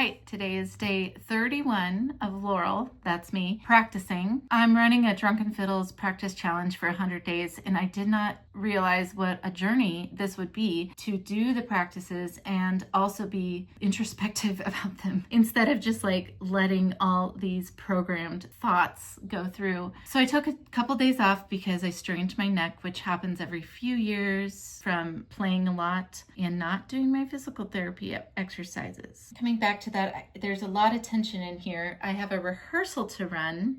right, today is day 31 of Laurel, that's me, practicing. I'm running a Drunken Fiddles practice challenge for 100 days, and I did not realize what a journey this would be to do the practices and also be introspective about them instead of just like letting all these programmed thoughts go through. So I took a couple days off because I strained my neck, which happens every few years from playing a lot and not doing my physical therapy exercises. Coming back to that, there's a lot of tension in here. I have a rehearsal to run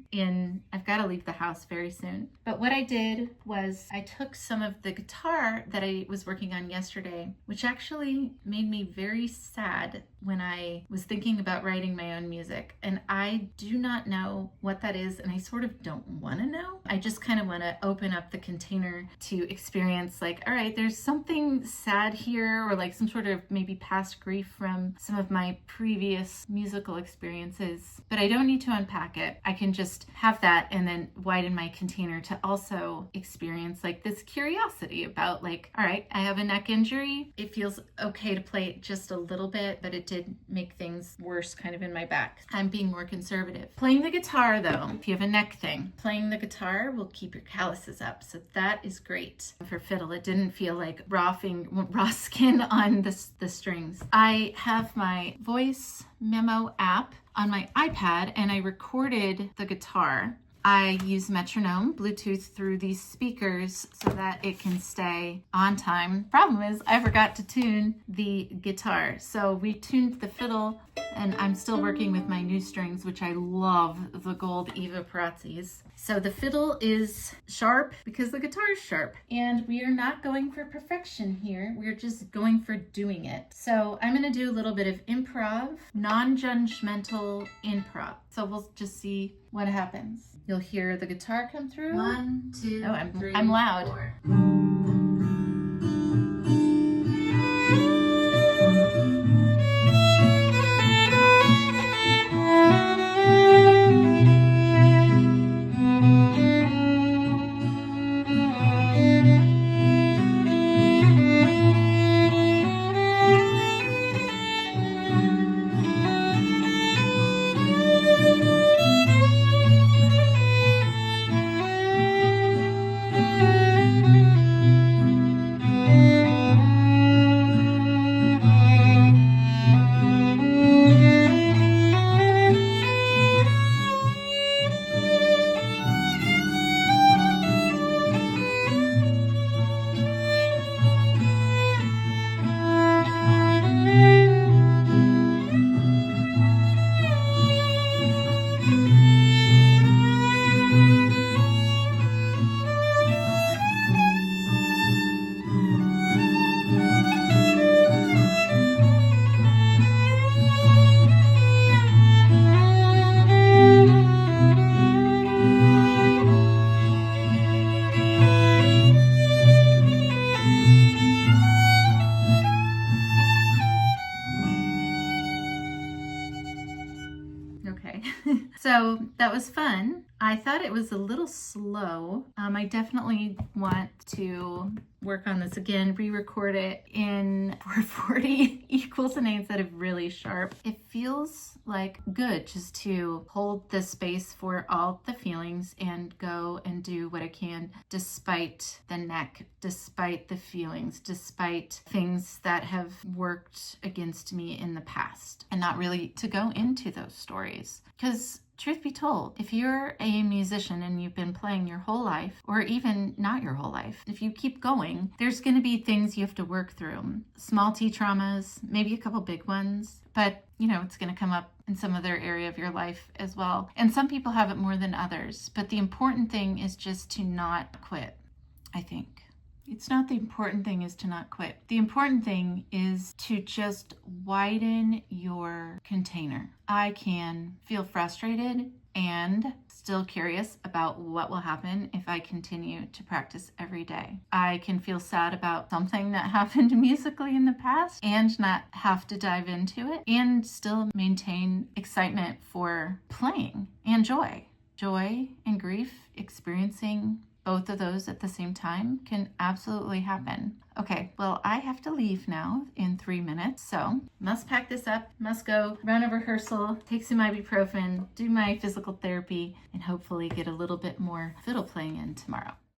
I've got to leave the house very soon. But what I did was I took some of the guitar that I was working on yesterday, which actually made me very sad when I was thinking about writing my own music. And I do not know what that is, and I sort of don't want to know. I just kind of want to open up the container to experience like, all right, there's something sad here, or like some sort of maybe past grief from some of my previous musical experiences. But I don't need to unpack it. I can just have that and then widen my container to also experience like this curiosity about like, all right, I have a neck injury. It feels okay to play it just a little bit, but it did make things worse kind of in my back. I'm being more conservative. Playing the guitar though, if you have a neck thing, playing the guitar will keep your calluses up. So that is great. For fiddle, it didn't feel like raw skin on the strings. I have my voice memo app on my iPad and I recorded the guitar. I use metronome, Bluetooth through these speakers so that it can stay on time. Problem is, I forgot to tune the guitar. So we tuned the fiddle and I'm still working with my new strings, which I love, the gold Eva Parazzis. So the fiddle is sharp because the guitar is sharp. And we are not going for perfection here. We're just going for doing it. So I'm gonna do a little bit of improv, non-judgmental improv. So we'll just see what happens. You'll hear the guitar come through. 1, 2, oh, 3, I'm loud. 4. Okay, so that was fun. I thought it was a little slow. I definitely want to work on this again, re-record it in 440 equals an A instead of really sharp. It feels like good just to hold the space for all the feelings and go and do what I can despite the neck, despite the feelings, despite things that have worked against me in the past, and not really to go into those stories. Because truth be told, if you're a musician and you've been playing your whole life, or even not your whole life, if you keep going, there's going to be things you have to work through. Small T traumas, maybe a couple big ones, but you know, it's going to come up in some other area of your life as well. And some people have it more than others, but the important thing is just to not quit, I think. It's not the important thing is to not quit. The important thing is to just widen your container. I can feel frustrated and still curious about what will happen if I continue to practice every day. I can feel sad about something that happened musically in the past and not have to dive into it, and still maintain excitement for playing and joy and grief, experiencing both of those at the same time can absolutely happen. Okay, well, I have to leave now in 3 minutes, so must pack this up, must go run a rehearsal, take some ibuprofen, do my physical therapy, and hopefully get a little bit more fiddle playing in tomorrow.